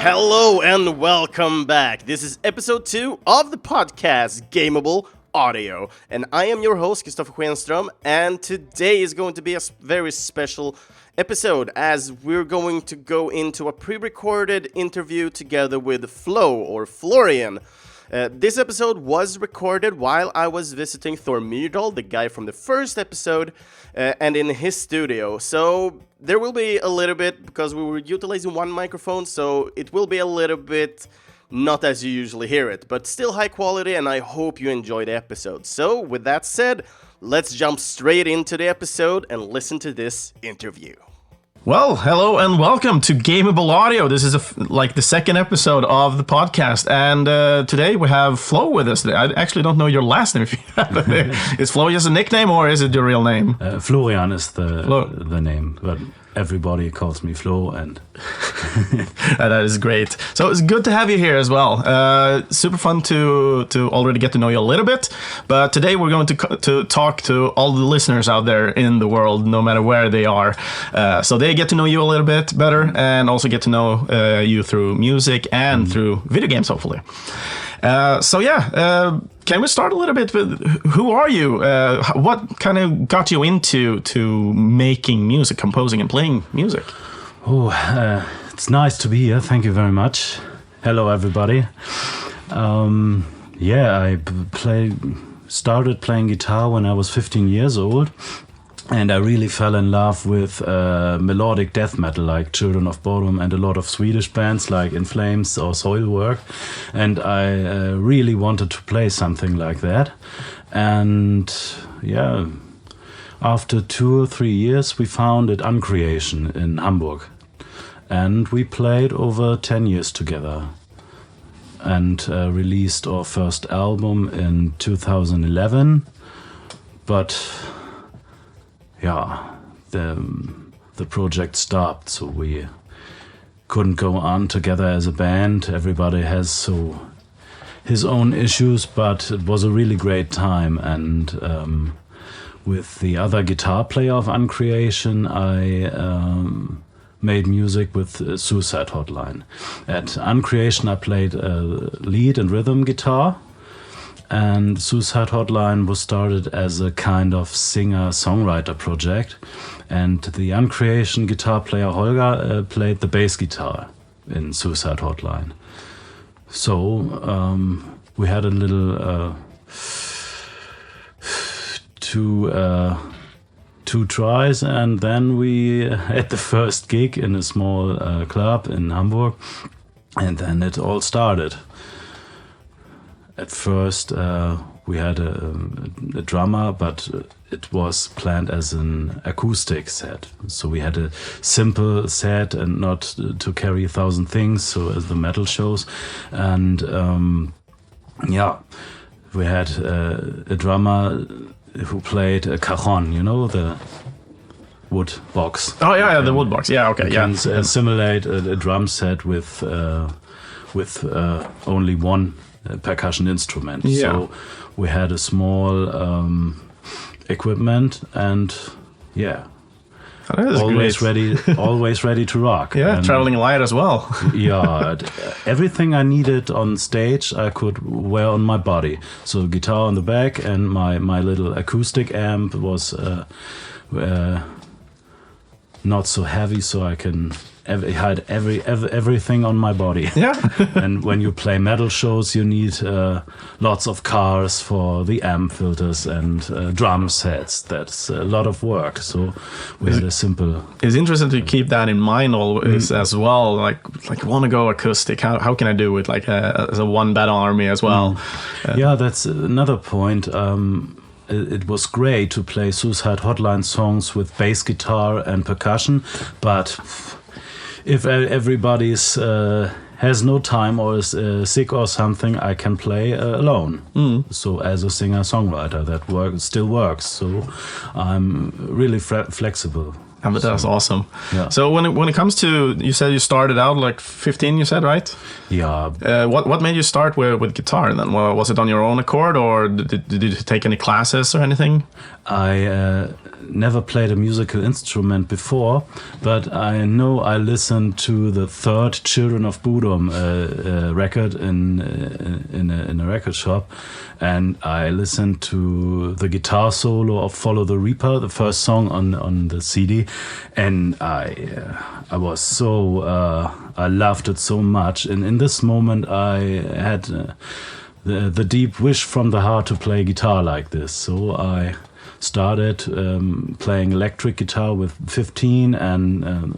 Hello and welcome back. This is episode 2 of the podcast Gameable Audio, and I am your host Kristoffer Schenström, and today is going to be a very special episode as we're going to go into a pre-recorded interview together with Florian. This episode was recorded while I was visiting Thor Myrdal, the guy from the first episode, and in his studio. So there will be a little bit, because we were utilizing one microphone, so it will be a little bit not as you usually hear it, but still high quality, and I hope you enjoy the episode. So with that said, let's jump straight into the episode and listen to this interview. Well, hello and welcome to Gameable Audio. This is the second episode of the podcast, and today we have Flo with us. I actually don't know your last name. If you have it. Is Flo just a nickname or is it your real name? Florian is the name, but everybody calls me Flo, and that is great. So it's good to have you here as well. Super fun to already get to know you a little bit. But today we're going to talk to all the listeners out there in the world, no matter where they are. So they get to know you a little bit better, and also get to know you through music and through video games, hopefully. Can we start a little bit with who are you? What kind of got you into making music, composing and playing music? It's nice to be here. Thank you very much. Hello, everybody. I started playing guitar when I was 15 years old. And I really fell in love with melodic death metal like Children of Bodom and a lot of Swedish bands like In Flames or Soilwork. And I really wanted to play something like that. And after 2 or 3 years, we founded Uncreation in Hamburg. And we played over 10 years together. And released our first album in 2011. But the project stopped, so we couldn't go on together as a band. Everybody has his own issues, but it was a really great time. And with the other guitar player of Uncreation, I made music with Suicide Hotline. At Uncreation, I played lead and rhythm guitar. And Suicide Hotline was started as a kind of singer-songwriter project. And the Uncreation guitar player Holger played the bass guitar in Suicide Hotline. So we had a little two tries, and then we had the first gig in a small club in Hamburg, and then it all started. At first, we had a drummer, but it was planned as an acoustic set. So we had a simple set and not to carry 1,000 things, so as the metal shows. And we had a drummer who played a cajon, the wood box. Oh, yeah, the wood box. Yeah, okay. You can simulate a drum set with only one percussion instrument. Yeah. So we had a small equipment, and always ready to rock. Yeah, and traveling light as well. Everything I needed on stage I could wear on my body. So guitar on the back, and my little acoustic amp was not so heavy, so I can hide everything on my body. Yeah. And when you play metal shows, you need lots of cars for the amp filters and drum sets. That's a lot of work. So we had a simple. It's interesting to keep that in mind always as well. Like want to go acoustic? How can I do it as a one battle army as well? That's another point. It was great to play Suicide Hotline songs with bass guitar and percussion, but if everybody has no time or is sick or something, I can play alone. So as a singer-songwriter, that still works. So I'm really flexible Yeah, but that's awesome. Yeah. So when it comes to, you said you started out like 15, you said, right? Yeah. What made you start with guitar then? Well, was it on your own accord, or did you take any classes or anything? I never played a musical instrument before, but I know I listened to the third Children of Bodom record in a record shop, and I listened to the guitar solo of Follow the Reaper, the first song on the CD, and I was so I loved it so much, and in this moment I had the deep wish from the heart to play guitar like this, so I started playing electric guitar with 15 and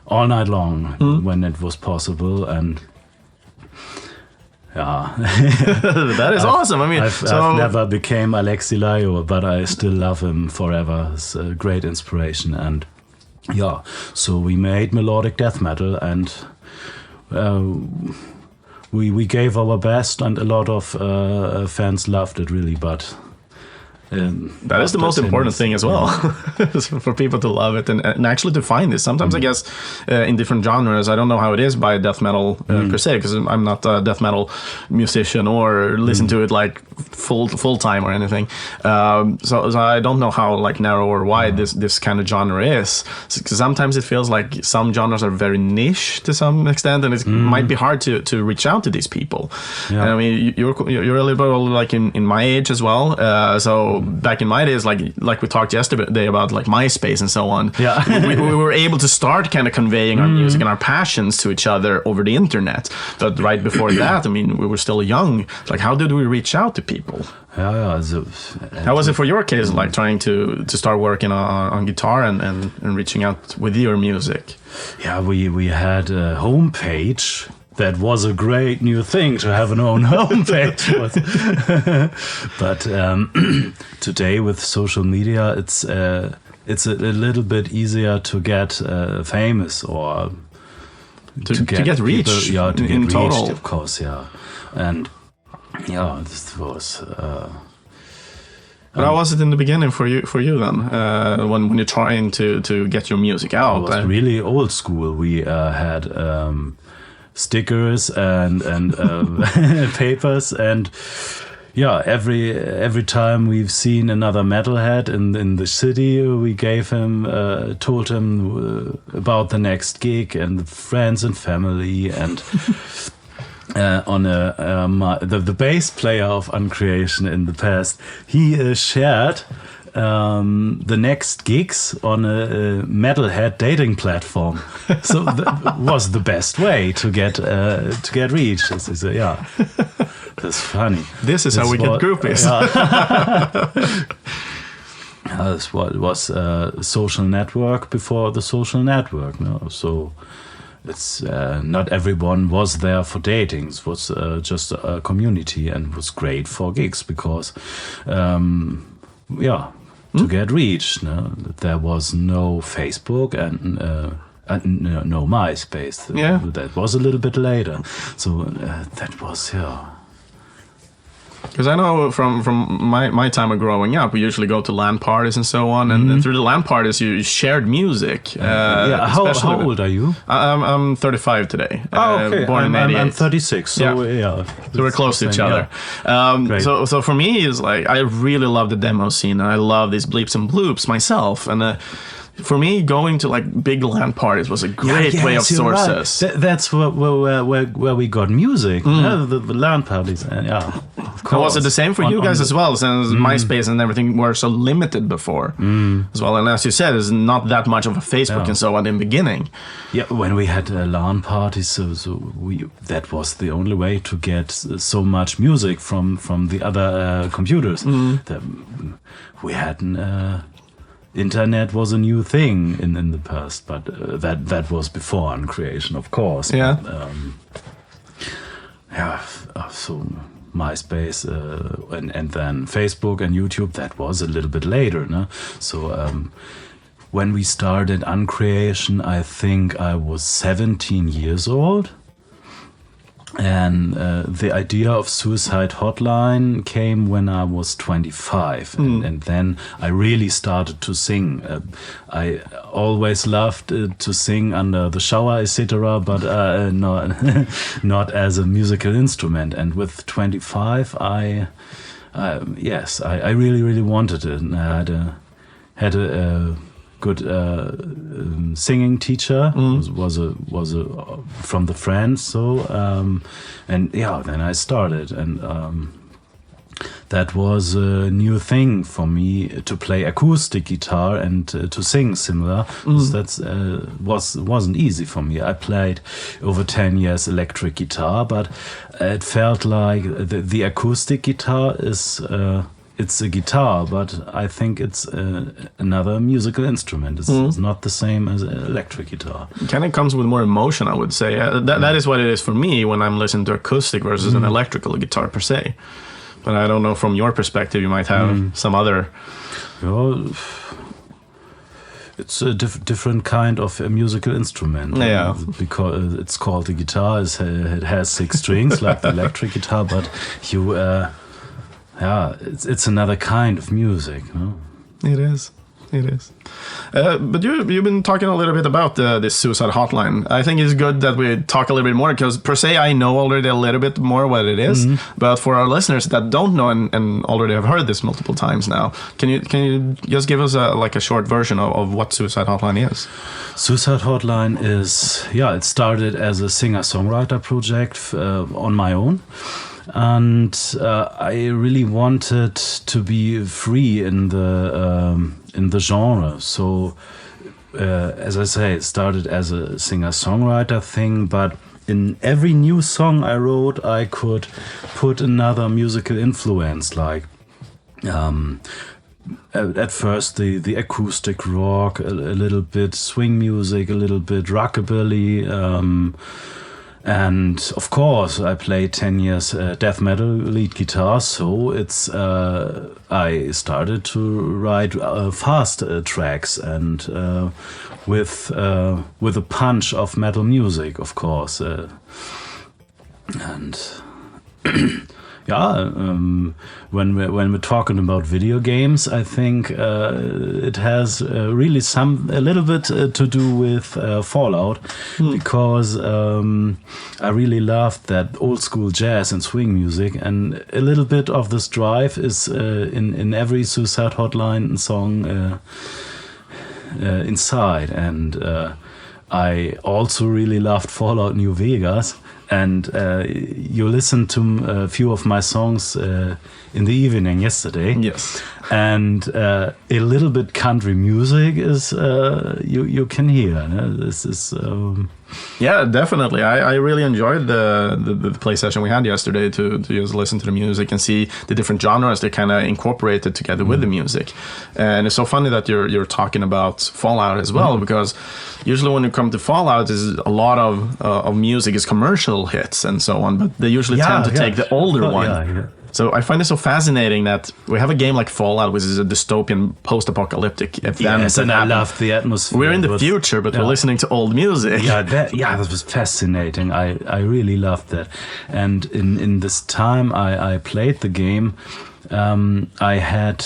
all night long when it was possible, and yeah. That is awesome. I mean, I've never became Alexi Laio, but I still love him forever. It's a great inspiration, and yeah, so we made melodic death metal, and we gave our best, and a lot of fans loved it really, but that is the most important thing as well, for people to love it and actually to find this. Sometimes I guess in different genres, I don't know how it is by death metal per se, because I'm not a death metal musician or listen to it like full time or anything. So I don't know how like narrow or wide this kind of genre is. Because sometimes it feels like some genres are very niche to some extent, and it might be hard to reach out to these people. Yeah. And I mean, you're a little bit older, like in my age as well. So back in my days, like we talked yesterday about like MySpace and so on. Yeah. we were able to start kind of conveying our music and our passions to each other over the internet. But right before that, I mean, we were still young. Like, how did we reach out to people? Yeah. How was it for your case, like trying to start working on guitar and reaching out with your music? Yeah, we had a homepage. That was a great new thing to have an own homepage. But today with social media, it's a little bit easier to get famous or to get reach. People, to get in reached, total, of course, yeah. And yeah, this was. But how was it in the beginning for you then? When you're trying to get your music out? It was really old school. We had. Stickers and papers, and yeah, every time we've seen another metalhead in the city, we told him about the next gig and the friends and family, and the bass player of Uncreation in the past, he shared the next gigs on a metalhead dating platform. So that was the best way to get reached. Yeah, that's funny. This is how we get groupies. This was a social network before the social network. No? So it's not everyone was there for dating. It was just a community, and was great for gigs because, to get reached. No? There was no Facebook and no MySpace. Yeah. That was a little bit later. So that was, Because I know from my time of growing up, we usually go to LAN parties and so on, and through the LAN parties you shared music. How old are you? I'm 35 today. Okay. Born in 88. I'm 36. So So we're close to each other. So for me, it's like I really love the demo scene, and I love these bleeps and bloops myself, and. For me, going to like big LAN parties was a great way of sources. Right. That's where we got music. The LAN parties, and of course. Was it the same for you guys as well? Since MySpace and everything were so limited before as well, and as you said, there's not that much of a Facebook and so on in the beginning. Yeah, when we had LAN parties, so that was the only way to get so much music from the other computers. We hadn't. Internet was a new thing in the past, but that was before Uncreation, of course. Yeah. But, so MySpace and then Facebook and YouTube, that was a little bit later, no? So when we started Uncreation, I think I was 17 years old. And the idea of Suicide Hotline came when I was 25, and then I really started to sing. I always loved to sing under the shower, etc., but not as a musical instrument. And with 25, I really wanted it. And I had a good singing teacher, was from the Friends, so then I started, and that was a new thing for me to play acoustic guitar and to sing similar. That wasn't easy for me. I played over 10 years electric guitar, but it felt like the acoustic guitar is it's a guitar, but I think it's another musical instrument. It's not the same as an electric guitar. It kind of comes with more emotion, I would say. That is what it is for me when I'm listening to acoustic versus an electrical guitar per se. But I don't know, from your perspective, you might have some other... Well, it's a different kind of a musical instrument. Yeah. Because it's called a guitar. It has 6 strings like the electric guitar, but you... it's another kind of music. No? It is. But you've been talking a little bit about this Suicide Hotline. I think it's good that we talk a little bit more, because per se I know already a little bit more what it is. But for our listeners that don't know and already have heard this multiple times now, can you just give us a short version of what Suicide Hotline is? Suicide Hotline is it started as a singer-songwriter project on my own. And I really wanted to be free in the genre. So, as I say, it started as a singer-songwriter thing, but in every new song I wrote, I could put another musical influence, like at first the acoustic rock, a little bit swing music, a little bit rockabilly. And of course, I played 10 years death metal lead guitar, so it's I started to write fast tracks and with a punch of metal music, of course, and. When we're talking about video games, I think it has really a little bit to do with Fallout, because I really loved that old school jazz and swing music, and a little bit of this drive is in every Suicide Hotline song inside, and I also really loved Fallout New Vegas. And you listened to a few of my songs in the evening yesterday. Yes. And a little bit country music is you can hear. This is. Yeah, definitely. I really enjoyed the play session we had yesterday to just listen to the music and see the different genres they kind of incorporated together with the music. And it's so funny that you're talking about Fallout as well, because usually when you come to Fallout, is a lot of music is commercial hits and so on, but they usually tend to take the older one. Yeah. So I find it so fascinating that we have a game like Fallout, which is a dystopian post-apocalyptic event. Yes, and I love the atmosphere. We're in the future, but we're listening to old music. That was fascinating. I really loved that. And in this time I played the game, I had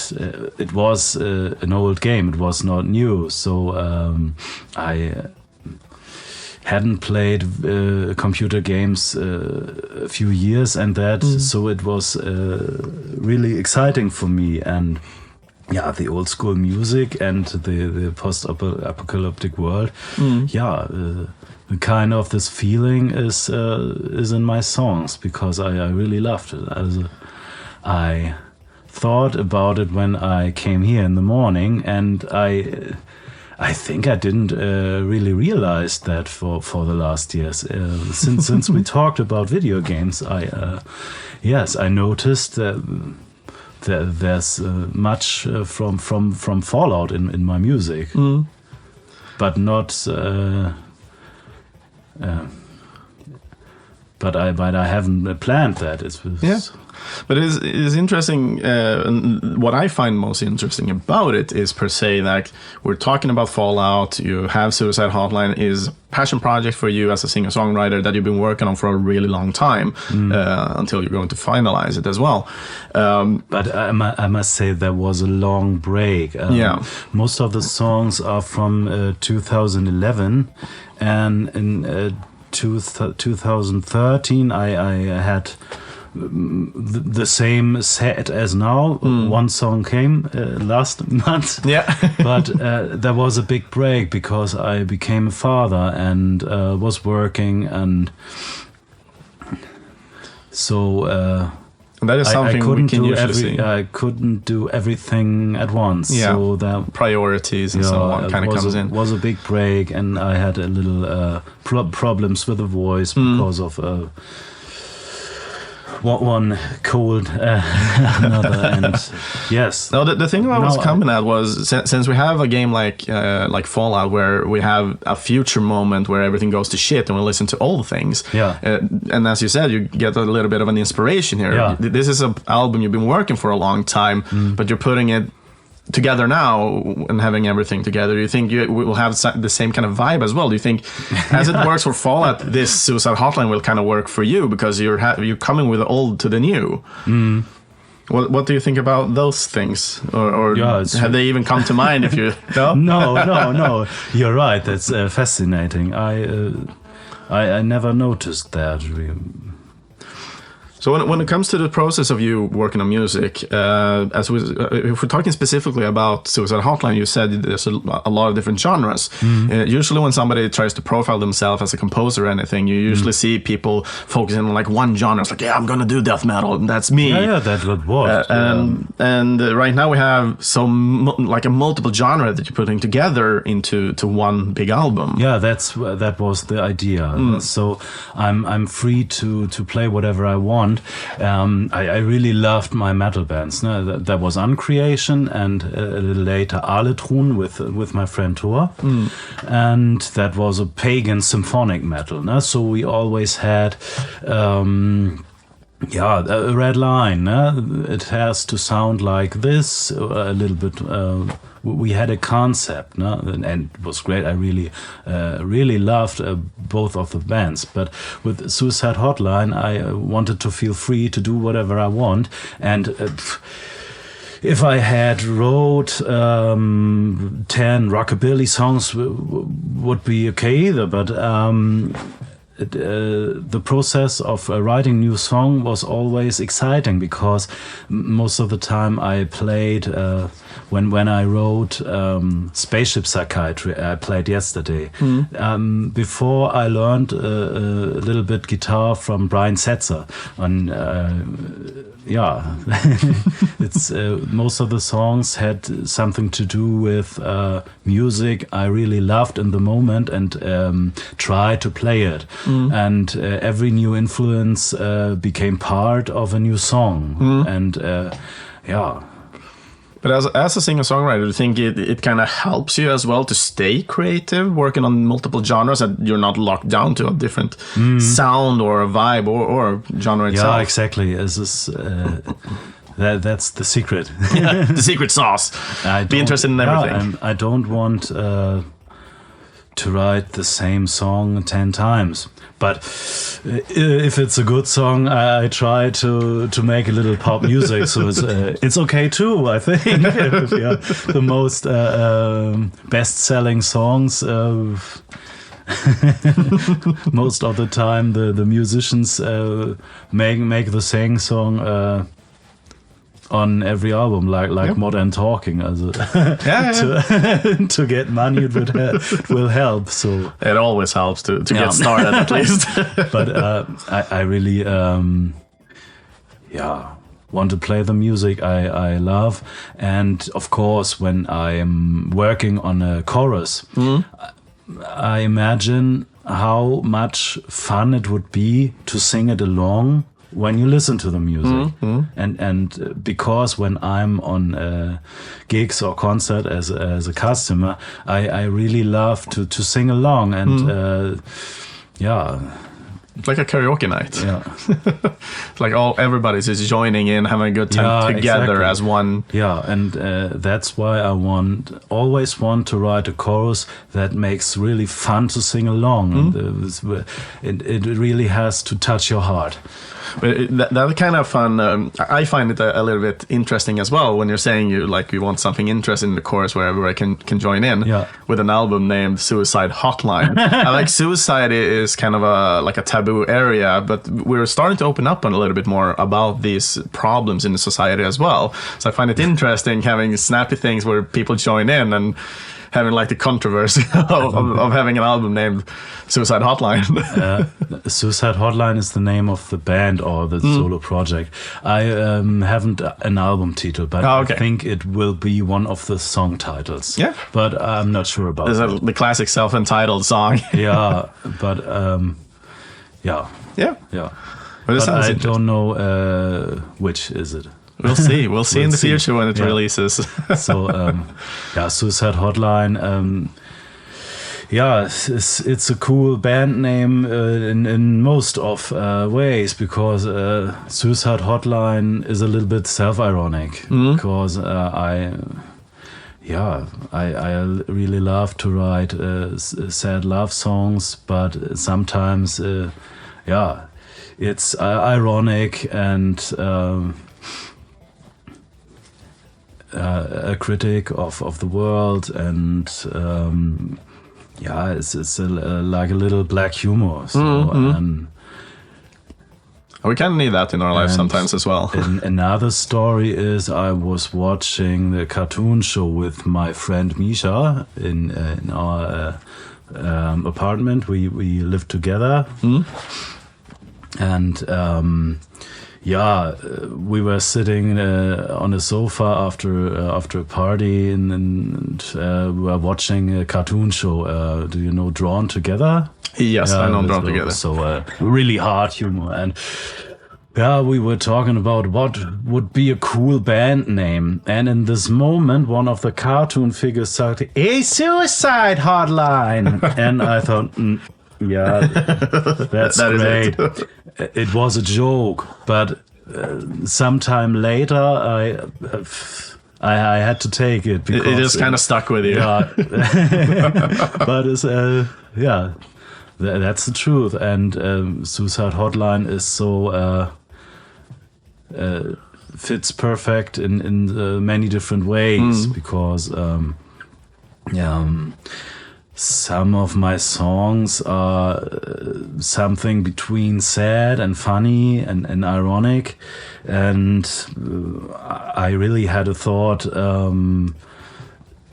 it was an old game. It was not new, so I hadn't played computer games a few years, and so it was really exciting for me. And the old school music and the post-apocalyptic world, the kind of this feeling is in my songs, because I really loved it. I thought about it when I came here in the morning, and I think I didn't really realize that for the last years. Since we talked about video games, I noticed that there's much from Fallout in my music, but not. But I haven't planned that. But it is interesting. What I find most interesting about it is per se that we're talking about Fallout. You have Suicide Hotline is passion project for you as a singer-songwriter that you've been working on for a really long time until you're going to finalize it as well. But I must say there was a long break. Most of the songs are from 2011, and in 2013 I had the same set as now. One song came last month. But there was a big break because I became a father and was working, and so and that is something we can usually see. I couldn't do everything at once. So that priorities and so on kind of comes in. It was a big break, and I had a little problems with the voice because of one cold another, and yes. No, the thing I was coming at was since we have a game like Fallout where we have a future moment where everything goes to shit and we listen to old things. And as you said, you get a little bit of an inspiration here. This is an album you've been working for a long time, but you're putting it together now and having everything together. Do you think you will have the same kind of vibe as well? Do you think, as it works for Fallout, this Suicide Hotline will kind of work for you because you're coming with the old to the new? What do you think about those things, or have they even come to mind? If you no, you're right. That's fascinating. I never noticed that. So when it comes to the process of you working on music, if we're talking specifically about Suicide Hotline, you said there's a lot of different genres. Usually when somebody tries to profile themselves as a composer or anything, you usually see people focusing on like one genre. It's like, I'm going to do death metal, and that's me. Yeah, that's what was. And right now we have like a multiple genre that you're putting together into one big album. Yeah, that was the idea. So I'm free to play whatever I want. I really loved my metal bands. That was Uncreation, and a little later Aletrun with my friend Thor, and that was a pagan symphonic metal. So we always had a red line. It has to sound like this a little bit. We had a concept, and it was great. I really loved both of the bands. But with Suicide Hotline, I wanted to feel free to do whatever I want. And if I had wrote 10 rockabilly songs, would be okay either. But the process of writing new song was always exciting because most of the time I played when I wrote Spaceship Psychiatry, I played yesterday. Before I learned a little bit guitar from Brian Setzer, and it's most of the songs had something to do with music I really loved in the moment and tried to play it. And every new influence became part of a new song. And But as a singer-songwriter, do you think it kind of helps you as well to stay creative, working on multiple genres, that you're not locked down to a different sound or a vibe or genre itself? Yeah, exactly. That's the secret. The secret sauce. Be interested in everything. Yeah, and I don't want to write the same song 10 times. But if it's a good song, I try to make a little pop music, so it's okay too. I think the most best-selling songs. Most of the time, the musicians make the same song on every album, like Modern Talking, to get money. It will help. So it always helps to get started at least. But I really want to play the music I love, and of course when I'm working on a chorus, I imagine how much fun it would be to sing it along when you listen to the music. And because when I'm on gigs or concert as a customer, I really love to sing along, and like a karaoke night. Yeah. Like everybody's just joining in, having a good time together as one. Yeah, and that's why I always want to write a chorus that makes really fun to sing along. It really has to touch your heart. But that kind of fun, I find it a little bit interesting as well when you're saying you want something interesting in the chorus where everybody can join in. With an album named Suicide Hotline. I like suicide is kind of like a taboo area, but we're starting to open up a little bit more about these problems in the society as well. So I find it interesting having snappy things where people join in and having like the controversy of having an album named Suicide Hotline. Suicide Hotline is the name of the band or the solo project. I haven't an album title, but I think it will be one of the song titles. Yeah. But I'm not sure about it. The classic self-entitled song. Yeah, but yeah. But I don't know which is it. We'll see. We'll see in the future when it releases. So, Suicide Hotline. It's a cool band name in most of ways because Suicide Hotline is a little bit self-ironic because I really love to write sad love songs, but sometimes it's ironic and. A critic of the world, and it's like a little black humor. So, we kind of need that in our life sometimes as well. Another story is I was watching the cartoon show with my friend Misha in our apartment. We lived together, and. We were sitting on a sofa after a party and we were watching a cartoon show. Do you know Drawn Together? Yes, I know Drawn Together. So really hard humor. And we were talking about what would be a cool band name. And in this moment, one of the cartoon figures said, "A Suicide Hotline." And I thought... that's great. It was a joke, but sometime later I had to take it because it just kind of stuck with you. Yeah, but it's that's the truth. And Suicide Hotline is so fits perfect in many different ways because some of my songs are something between sad and funny and ironic, and I really had a thought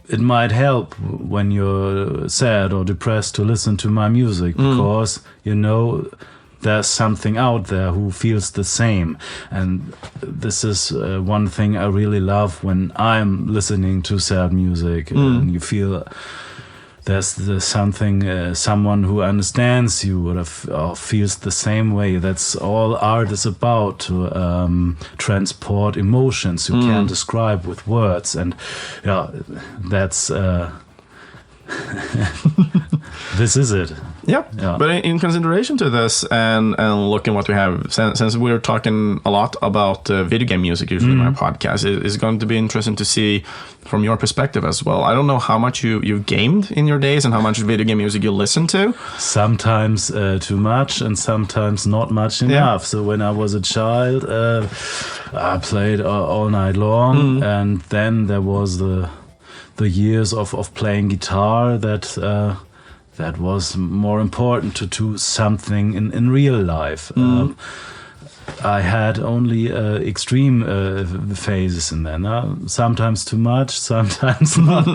it might help when you're sad or depressed to listen to my music because there's something out there who feels the same, and this is one thing I really love when I'm listening to sad music and you feel there's something, someone who understands you or feels the same way. That's all art is about, to transport emotions you can't describe with words. And that's... this is it. Yeah. But in consideration to this and looking what we have, since we're talking a lot about video game music usually in our podcast, it's going to be interesting to see from your perspective as well. I don't know how much you've gamed in your days and how much video game music you listen to. Sometimes too much and sometimes not much enough. So when I was a child, I played all night long, and then there was the years of playing guitar that was more important to do something in real life. I had only extreme phases in there. Sometimes too much, sometimes not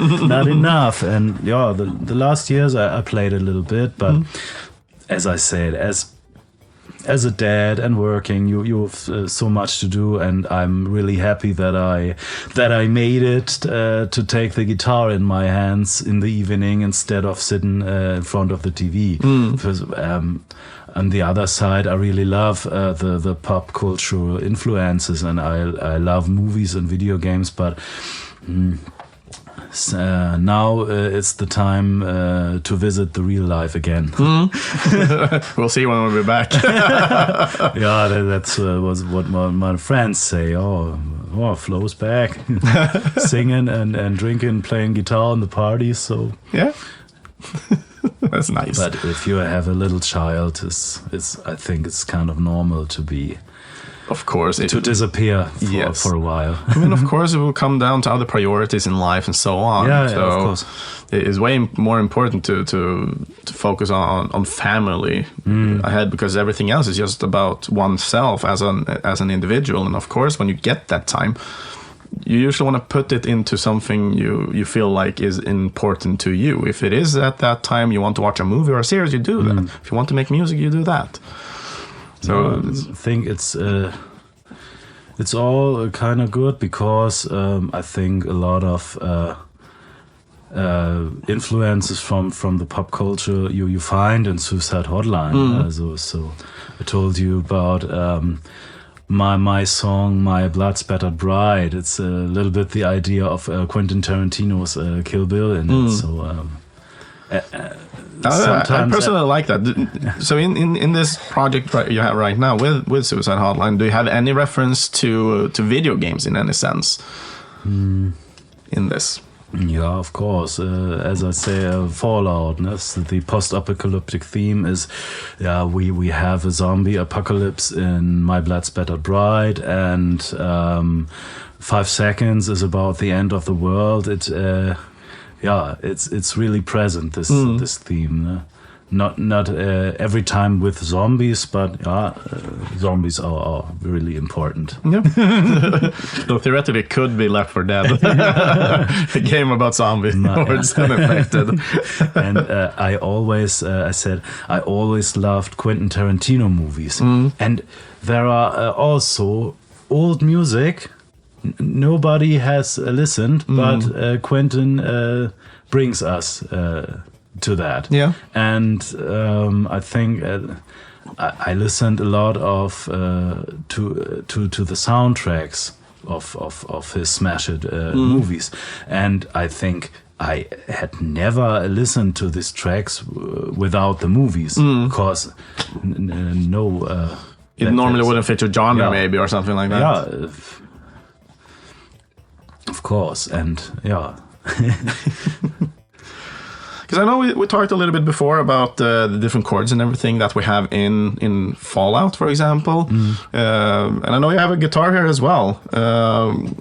enough. And the last years I played a little bit, but as I said, as a dad and working, you have so much to do, and I'm really happy that I made it to take the guitar in my hands in the evening instead of sitting in front of the TV. Because on the other side, I really love the pop cultural influences, and I love movies and video games, but now it's the time to visit the real life again. We'll see when we'll be back. Yeah, that's was what my friends say. Oh, Flo's back, singing and drinking, playing guitar in the parties. So Yeah. That's nice. but if you have a little child, I think it's kind of normal to be Of course, to disappear Yes. for a while. I mean, of course, it will come down to other priorities in life and so on. Yeah, so of course. it is way more important to focus on family ahead, because everything else is just about oneself as an individual. And of course, when you get that time, you usually want to put it into something you feel like is important to you. If it is at that time you want to watch a movie or a series, you do that. If you want to make music, you do that. So I think it's all kind of good, because I think a lot of influences from the pop culture you find in Suicide Hotline. So I told you about my song, My Blood Spattered Bride. It's a little bit the idea of Quentin Tarantino's Kill Bill in it. So I personally like that. So in this project you have right now with Suicide Hotline, do you have any reference to video games in any sense in this? Yeah, of course. As I say, Fallout. The post-apocalyptic theme is, we have a zombie apocalypse in My Blood Spattered Bride, and 5 seconds is about the end of the world. It's really present, this theme. Not every time with zombies, but zombies are really important. Yeah. So theoretically, it could be Left 4 Dead, a game about zombies or it's unaffected. And I always loved Quentin Tarantino movies, and there are also old music nobody has listened, but Quentin brings us to that. Yeah. And I think I listened a lot of to the soundtracks of his smashed movies, and I think I had never listened to these tracks without the movies, because it normally wouldn't fit your genre, maybe, or something like that. Yeah, of course, and yeah. Because I know we talked a little bit before about the different chords and everything that we have in Fallout, for example. And I know you have a guitar here as well.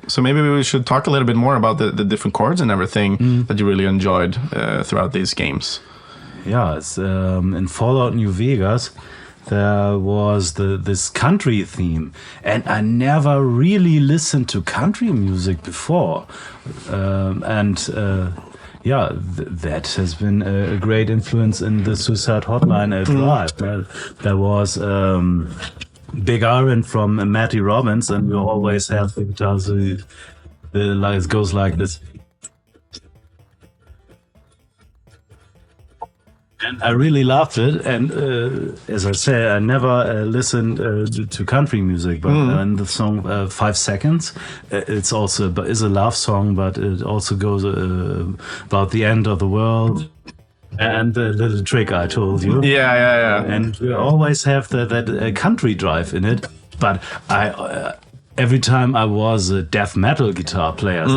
So maybe we should talk a little bit more about the different chords and everything that you really enjoyed throughout these games. Yeah, it's, in Fallout New Vegas, there was this country theme, and I never really listened to country music before. Yeah, that has been a great influence in the Suicide Hotline drive. There was Big Iron from Matty Robbins, and we always have the guitars. It goes like this. And I really loved it, and as I say, I never listened to country music, but in the song 5 Seconds, it's also is a love song, but it also goes about the end of the world and the little trick I told you. Yeah. And we always have that country drive in it, but every time I was a death metal guitar player,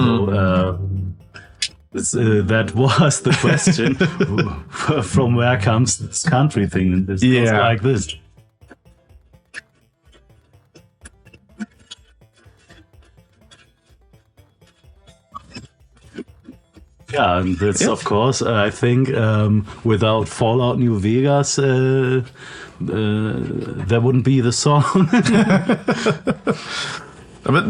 so that was the question. From where comes this country thing? And this goes like this. Yeah, and that's of course, I think, without Fallout New Vegas, there wouldn't be the song. But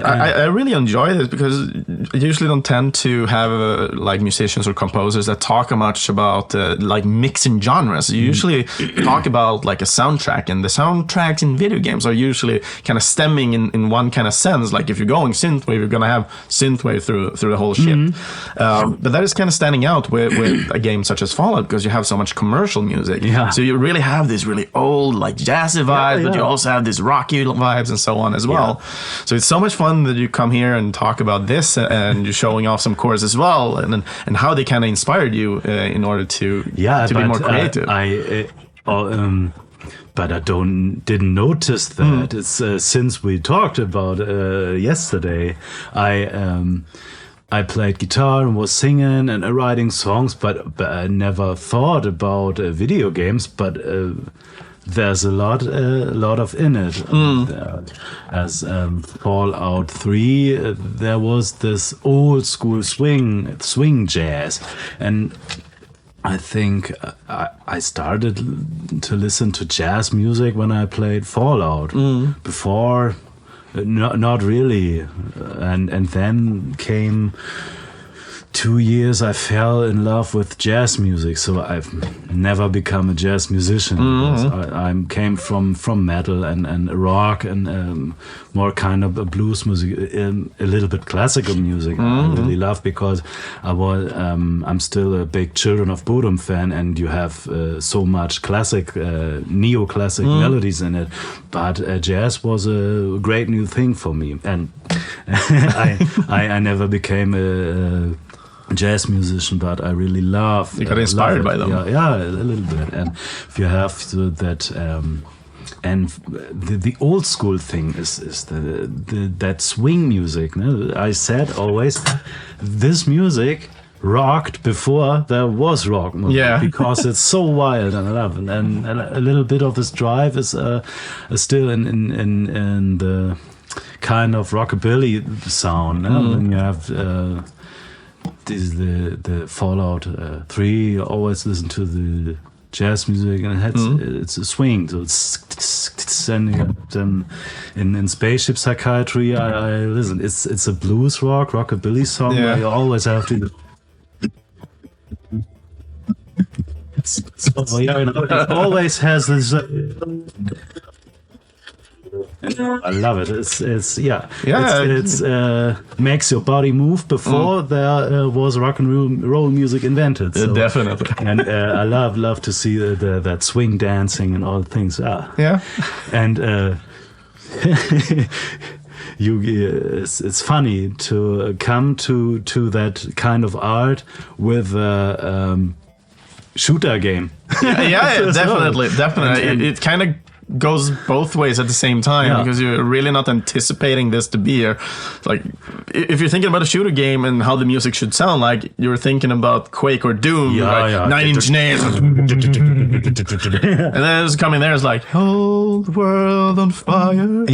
I really enjoy this because I usually don't tend to have like musicians or composers that talk much about like mixing genres. You usually talk about like a soundtrack, and the soundtracks in video games are usually kind of stemming in one kind of sense. Like if you're going synthwave, you're gonna have synthwave through the whole shit. But that is kind of standing out with a game such as Fallout, because you have so much commercial music. Yeah. So you really have this really old like jazzy vibes, but you also have these rocky vibes and so on as well. So it's so much fun that you come here and talk about this, and you're showing off some chords as well, and how they kind of inspired you in order to be more creative. But I didn't notice that. It's since we talked about yesterday. I played guitar and was singing and writing songs, but I never thought about video games. But there's a lot of in it. As Fallout 3, there was this old school swing jazz, and I think I started to listen to jazz music when I played Fallout. Before, not really, and then came 2 years. I fell in love with jazz music, so I've never become a jazz musician. I came from metal and rock and more kind of a blues music, a little bit classical music. I really love, because I'm still a big Children of Bodom fan, and you have so much classic, neoclassic melodies in it. But jazz was a great new thing for me, and I never became a jazz musician, but I really love. You got inspired by them. Yeah, a little bit. And if you have that, and the old school thing is that swing music. No? I said always, this music rocked before there was rock music, because it's so wild and I love it. And a little bit of this drive is still in the kind of rockabilly sound. And you have. This is the Fallout 3. You always listen to the jazz music, and it's a swing. So it's and in Spaceship Psychiatry, I listen. It's a blues rockabilly song. Where you always have to. It always has this. I love it. It's makes your body move before there was rock and roll music invented. So. Definitely. And I love to see that swing dancing and all things. And it's funny to come to that kind of art with shooter game. Definitely. It kind of goes both ways at the same time, because you're really not anticipating this to be here. Like, if you're thinking about a shooter game and how the music should sound like, you're thinking about Quake or Doom, 9 Inch Nails, and then it's coming there, it's like, whole world on fire.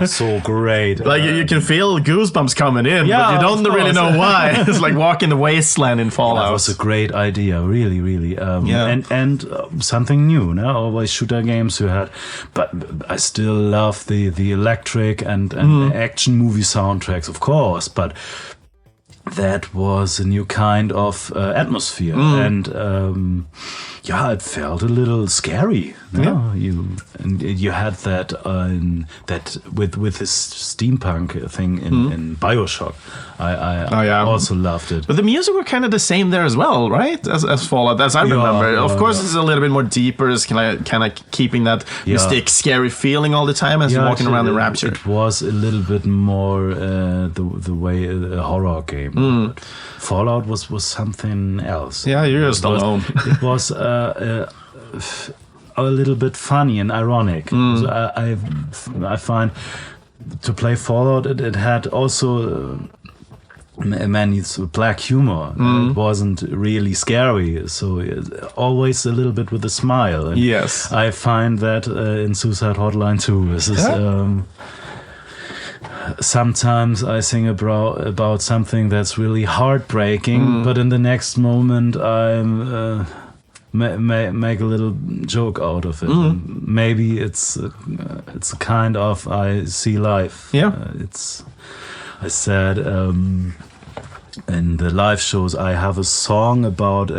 So great. Like, you can feel goosebumps coming in, but you don't really know why. It's like walking the wasteland in Fallout. That was a great idea, really. And something new. No? Always shooter games you had. But I still love the electric and action movie soundtracks, of course. But that was a new kind of atmosphere, and it felt a little scary. You had that with this steampunk thing in BioShock. I also loved it. But the music were kind of the same there as well, right? As Fallout, as I remember. Of course, it's a little bit more deeper. It's kind of keeping that mystic, scary feeling all the time as you're walking around the Rapture. It was a little bit more the way a horror game. Fallout was something else. Yeah, you're just alone. It was a little bit funny and ironic. So I find to play Fallout, it had also many black humor. It wasn't really scary, so always a little bit with a smile. And yes, I find that in Suicide Hotline too. This is. Sometimes I sing about something that's really heartbreaking, but in the next moment I make a little joke out of it. Maybe it's a kind of I see life. I said in the live shows I have a song about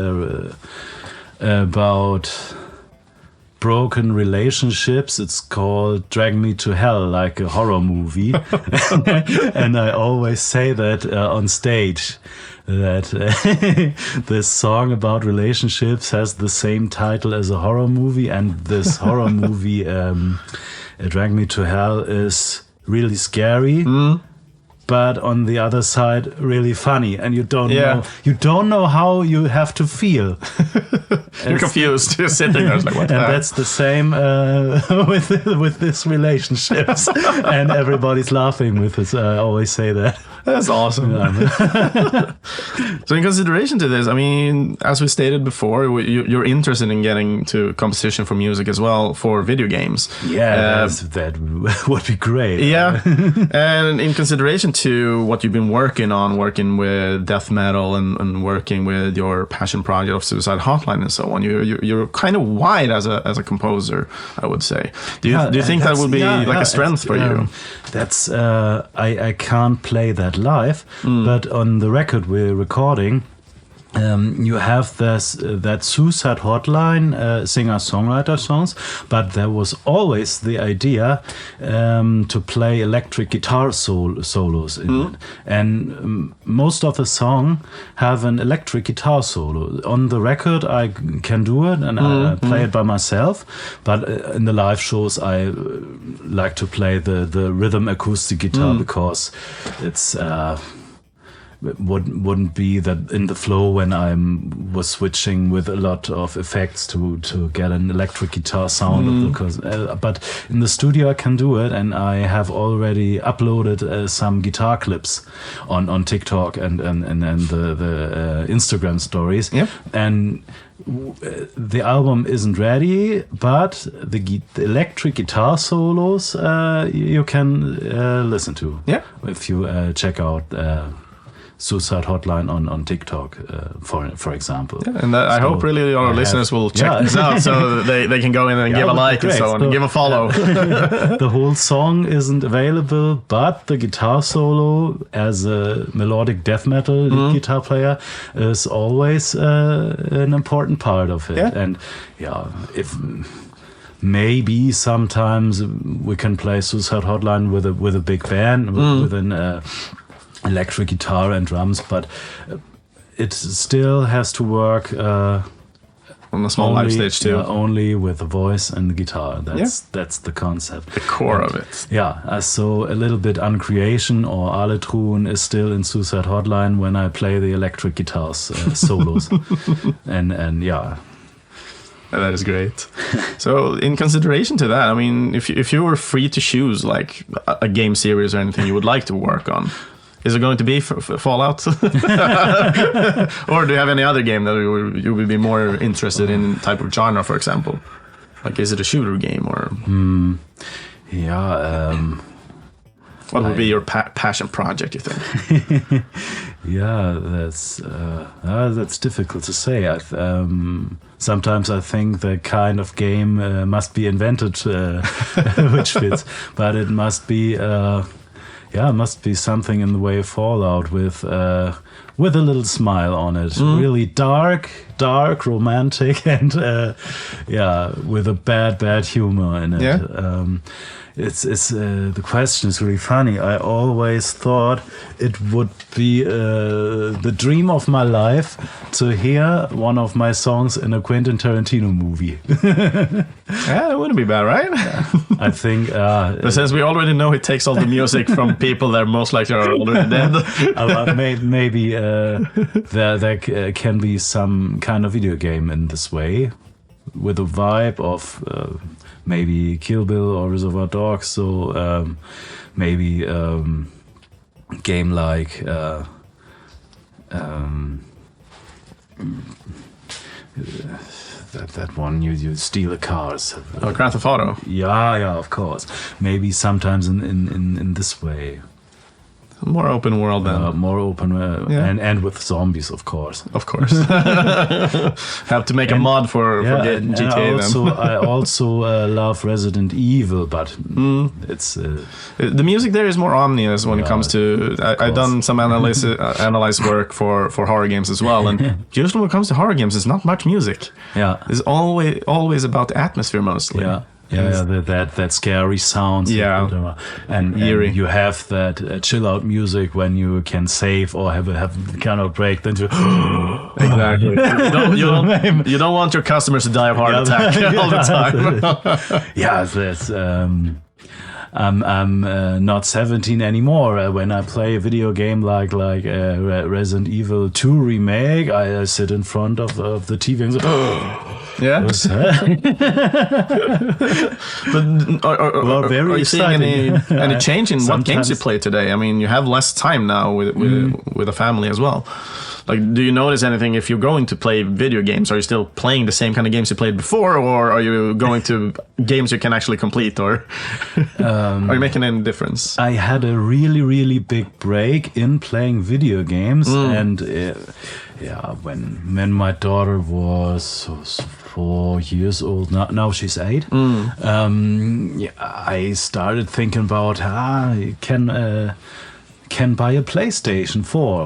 broken relationships. It's called Drag Me to Hell, like a horror movie. And I always say that on stage, that this song about relationships has the same title as a horror movie, and this horror movie, Drag Me to Hell, is really scary. But on the other side, really funny, and you don't know how you have to feel. You're confused. You're sitting there like, what? And that's the same with this relationships, and everybody's laughing with this. I always say that. That's awesome. So in consideration to this, I mean, as we stated before, you're interested in getting to composition for music as well for video games. Yeah, that would be great. Yeah, and in consideration to what you've been working with death metal and working with your passion project of Suicide Hotline and so on, you're kind of wide as a composer, I would say. Do you think that would be like a strength for you? That's I can't play that live, but on the record we're recording, you have that Suicide Hotline singer-songwriter songs, but there was always the idea to play electric guitar solos in it. And most of the song have an electric guitar solo. On the record I can do it, and I play it by myself, but in the live shows I like to play the rhythm acoustic guitar because it's... wouldn't be that in the flow when I was switching with a lot of effects to get an electric guitar sound. Because, but in the studio I can do it, and I have already uploaded some guitar clips on TikTok and the Instagram stories. Yep. And the album isn't ready, but the electric guitar solos you can listen to. Yeah. If you check out Suicide Hotline on TikTok, for example. Yeah, and I hope really our listeners will check this out, so they can go in and give a like and so on, and give a follow. The whole song isn't available, but the guitar solo as a melodic death metal lead guitar player is always an important part of it. Yeah. And if maybe sometimes we can play Suicide Hotline with a big band, with an electric guitar and drums, but it still has to work on a small live stage too. Only with the voice and the guitar. That's the concept. The core of it. Yeah, so a little bit Uncreation or Aletrun is still in Suicide Hotline when I play the electric guitars solos. and yeah. That is great. So, in consideration to that, I mean, if you were free to choose like a game series or anything you would like to work on, is it going to be Fallout? Or do you have any other game that you would be more interested in, type of genre, for example? Like, is it a shooter game or? What would be your passion project, you think? Yeah, that's difficult to say. Sometimes I think the kind of game must be invented which fits, but it must be something in the way of Fallout with a little smile on it. Really dark, romantic, and with a bad humor in it. Yeah. It's the question is really funny. I always thought it would be the dream of my life to hear one of my songs in a Quentin Tarantino movie. Yeah, that wouldn't be bad, right? I think. But since we already know he takes all the music from people that most likely are already dead. Maybe there can be some kind of video game in this way, with a vibe of. Maybe Kill Bill or Reservoir Dogs, so maybe game like that one you steal the cars. Grand Theft Auto. Yeah, of course. Maybe sometimes in this way. More open world then. More open, and with zombies, of course. Of course. Have to make a mod for GTA then. I also love Resident Evil, but it's... the music there is more ominous when it comes to... I've done some analyze work for horror games as well, and usually when it comes to horror games, it's not much music. Yeah. It's always about the atmosphere mostly. Yeah. That scary sounds. Yeah, and eerie. You have that chill out music when you can save or have kind of break. Then you exactly. You don't want your customers to die of heart attack all the time. Yeah, that's. I'm not 17 anymore. When I play a video game like Resident Evil 2 remake, I sit in front of the TV and say, Yeah. But very are you seeing exciting. any change in what games you Sometimes- play today? I mean, you have less time now with a family as well. Like, do you notice anything if you're going to play video games? Are you still playing the same kind of games you played before, or are you going to games you can actually complete, or are you making any difference? I had a really, really big break in playing video games, and when my daughter was 4 years old, now she's 8. I started thinking about can buy a PlayStation 4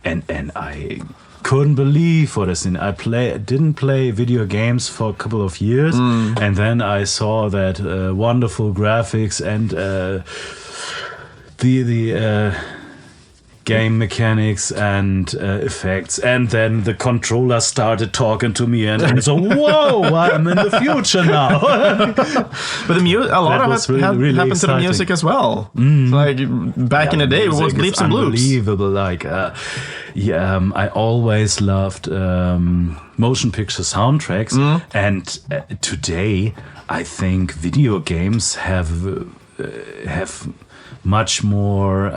and I couldn't believe what I seen. Didn't play video games for a couple of years, and then I saw that wonderful graphics and the game mechanics and effects, and then the controller started talking to me, and so whoa, I'm in the future now. But a lot of it really happened to the exciting. music as well. So like back in the day, it was music is bleeps and bloops. unbelievable. Like, I always loved motion picture soundtracks, and today I think video games have much more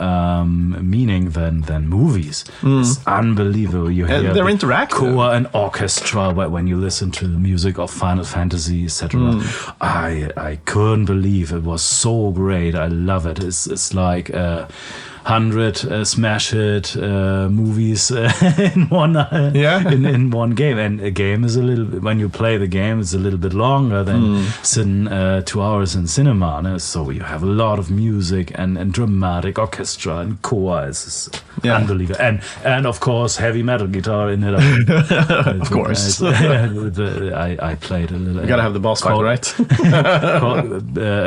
meaning than movies. It's unbelievable. You hear they're the interactive. choir and orchestra when you listen to the music of Final Fantasy, etc. I couldn't believe it was so great. I love it. It's like 100 smash hit movies in one in one game. And a game is a little bit, when you play the game, it's a little bit longer than sitting 2 hours in cinema. No? So you have a lot of music and dramatic orchestra and choir. It's unbelievable. And of course heavy metal guitar in it. Of course. I played a little. You gotta have the boss fight, right?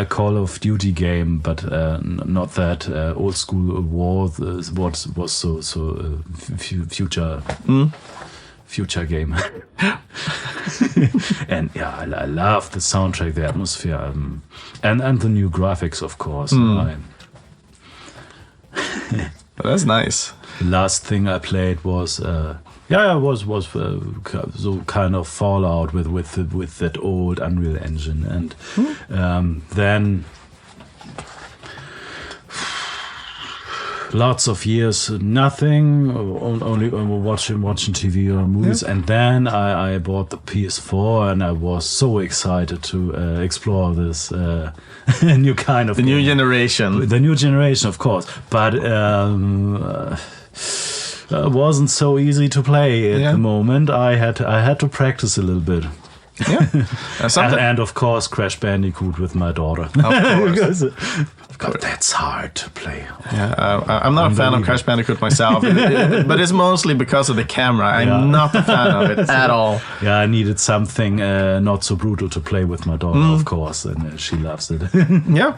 A Call of Duty game, but not that old school war. What was so future game. And I love the soundtrack, the atmosphere, and the new graphics, of course. That's nice. The last thing I played was so kind of Fallout with that old Unreal Engine, and then lots of years nothing, only watching TV or movies, and then I bought the PS4, and I was so excited to explore this new kind of The new generation. The new generation, of course, but wasn't so easy to play at the moment. I had to practice a little bit. And of course Crash Bandicoot with my daughter. Of course. But that's hard to play. I'm not a fan of Crash Bandicoot myself, but it's mostly because of the camera. I'm not a fan of it at all. I needed something not so brutal to play with my daughter, of course, and she loves it. Yeah.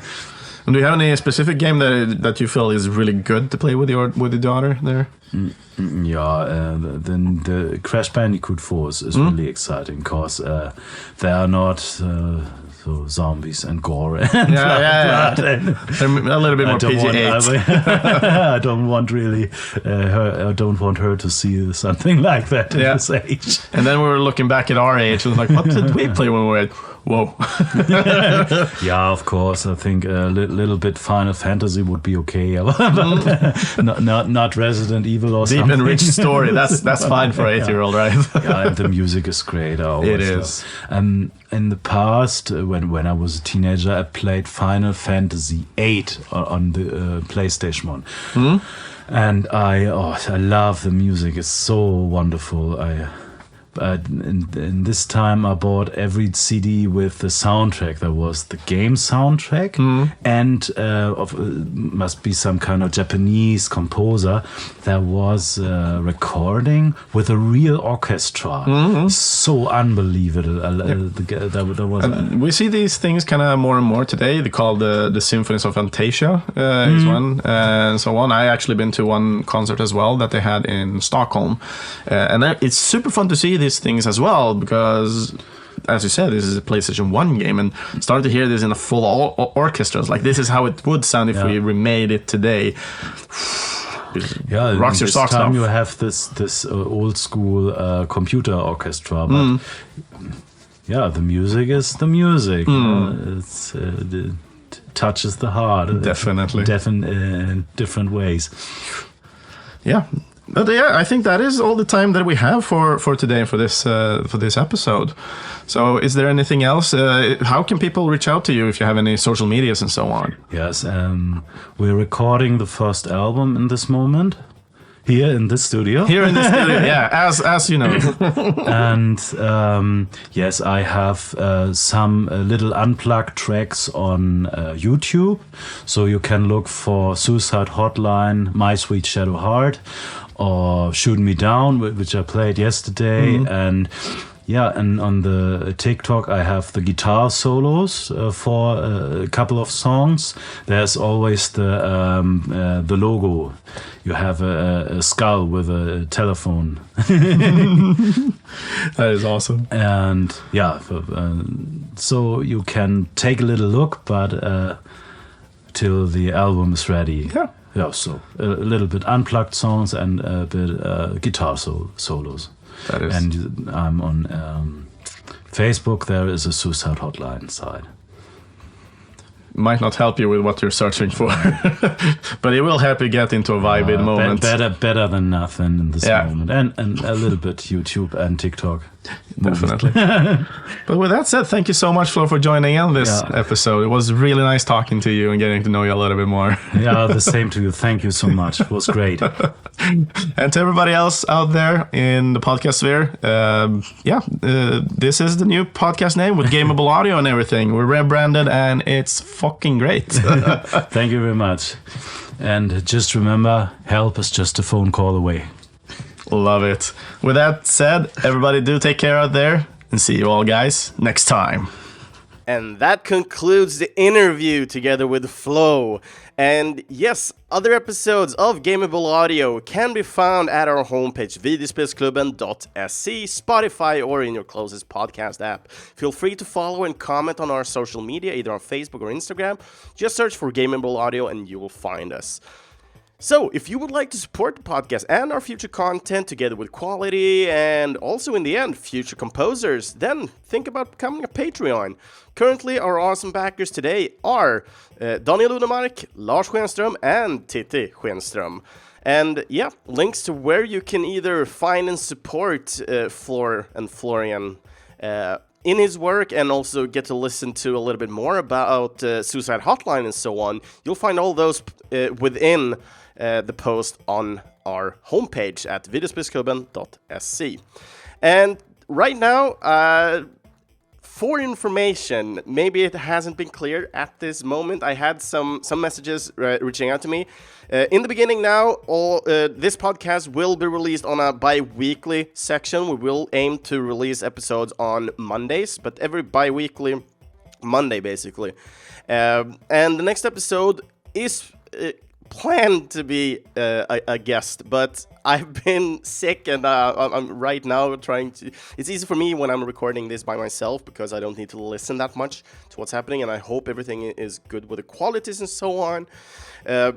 And do you have any specific game that you feel is really good to play with your daughter there? The Crash Bandicoot 4 is really exciting because they are not so zombies and gore and blood. They're a little bit more PG-8. I don't want I don't want her to see something like that at this age. And then we were looking back at our age and like, what did we play when we were whoa. Of course. I think a little bit Final Fantasy would be okay, but not Resident Evil or something. Deep and rich story. That's fine for an 8-year-old, right? And the music is great. It is. In the past, when I was a teenager, I played Final Fantasy VIII on the PlayStation 1. And I love the music. It's so wonderful. In this time I bought every CD with the soundtrack. There was the game soundtrack and must be some kind of Japanese composer. There was a recording with a real orchestra. So unbelievable. There was we see these things kind of more and more today. They call the Symphonies of Fantasia is one, and so on. I actually been to one concert as well that they had in Stockholm, and it's super fun to see these things as well, because as you said, this is a PlayStation 1 game, and started to hear this in a full orchestra. It's like, this is how it would sound if we remade it today. Yeah, rocks your socks time off. you have this old school computer orchestra, but the music is the music. It touches the heart. Definitely. In different ways. Yeah. But yeah, I think that is all the time that we have for today and for this episode. So is there anything else? How can people reach out to you if you have any social medias and so on? Yes, we're recording the first album in this moment. Here in this studio. Here in the studio, yeah, as you know. And yes, I have some little unplugged tracks on YouTube. So you can look for Suicide Hotline, My Sweet Shadow Heart, or Shoot Me Down, which I played yesterday. And and on the TikTok, I have the guitar solos for a couple of songs. There's always the logo. You have a skull with a telephone. That is awesome. And so you can take a little look, but till the album is ready. Yeah. So a little bit unplugged songs and a bit guitar solos. That is. And I'm on Facebook. There is a Suicide Hotline side. Might not help you with what you're searching for, but it will help you get into a vibe in moment. Better than nothing in this moment, and a little bit YouTube and TikTok. Definitely. But with that said, thank you so much, Flo, for joining in this episode. It was really nice talking to you and getting to know you a little bit more. Yeah, the same to you. Thank you so much. It was great. And to everybody else out there in the podcast sphere, this is the new podcast name with Gameable Audio and everything. We're rebranded and it's fucking great. Thank you very much. And just remember, help is just a phone call away. Love it. With that said, everybody do take care out there, and see you all guys next time. And that concludes the interview together with Flo. And yes, other episodes of Gameable Audio can be found at our homepage, videospelsklubben.se, Spotify, or in your closest podcast app. Feel free to follow and comment on our social media, either on Facebook or Instagram. Just search for Gameable Audio and you will find us. So, if you would like to support the podcast and our future content together with quality and also in the end, future composers, then think about becoming a Patreon. Currently, our awesome backers today are Daniel Unemark, Lars Schenström, and Titti Schenström. And yeah, links to where you can either find and support Flor and Florian in his work and also get to listen to a little bit more about Suicide Hotline and so on. You'll find all those within the post on our homepage at videospelsklubben.se. And right now, for information, maybe it hasn't been clear at this moment. I had some messages reaching out to me. In the beginning now, this podcast will be released on a bi-weekly section. We will aim to release episodes on Mondays, but every bi-weekly Monday, basically. And the next episode is planned to be a guest, but I've been sick and I'm right now trying to... It's easy for me when I'm recording this by myself because I don't need to listen that much to what's happening, and I hope everything is good with the qualities and so on.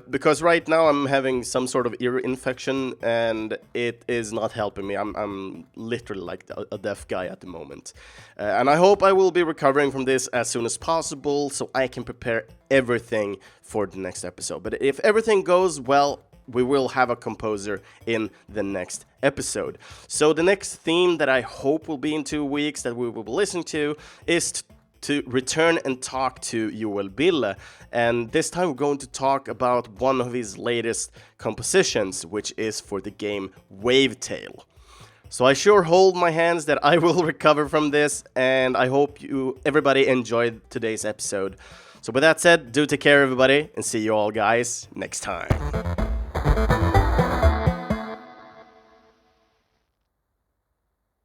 Because right now I'm having some sort of ear infection and it is not helping me. I'm literally like a deaf guy at the moment. And I hope I will be recovering from this as soon as possible so I can prepare everything for the next episode. But if everything goes well, we will have a composer in the next episode. So the next theme that I hope will be in 2 weeks that we will be listening to is to return and talk to Joel Bille. And this time we're going to talk about one of his latest compositions, which is for the game Wavetale. So I sure hold my hands that I will recover from this, and I hope everybody enjoyed today's episode. So with that said, do take care everybody, and see you all guys next time.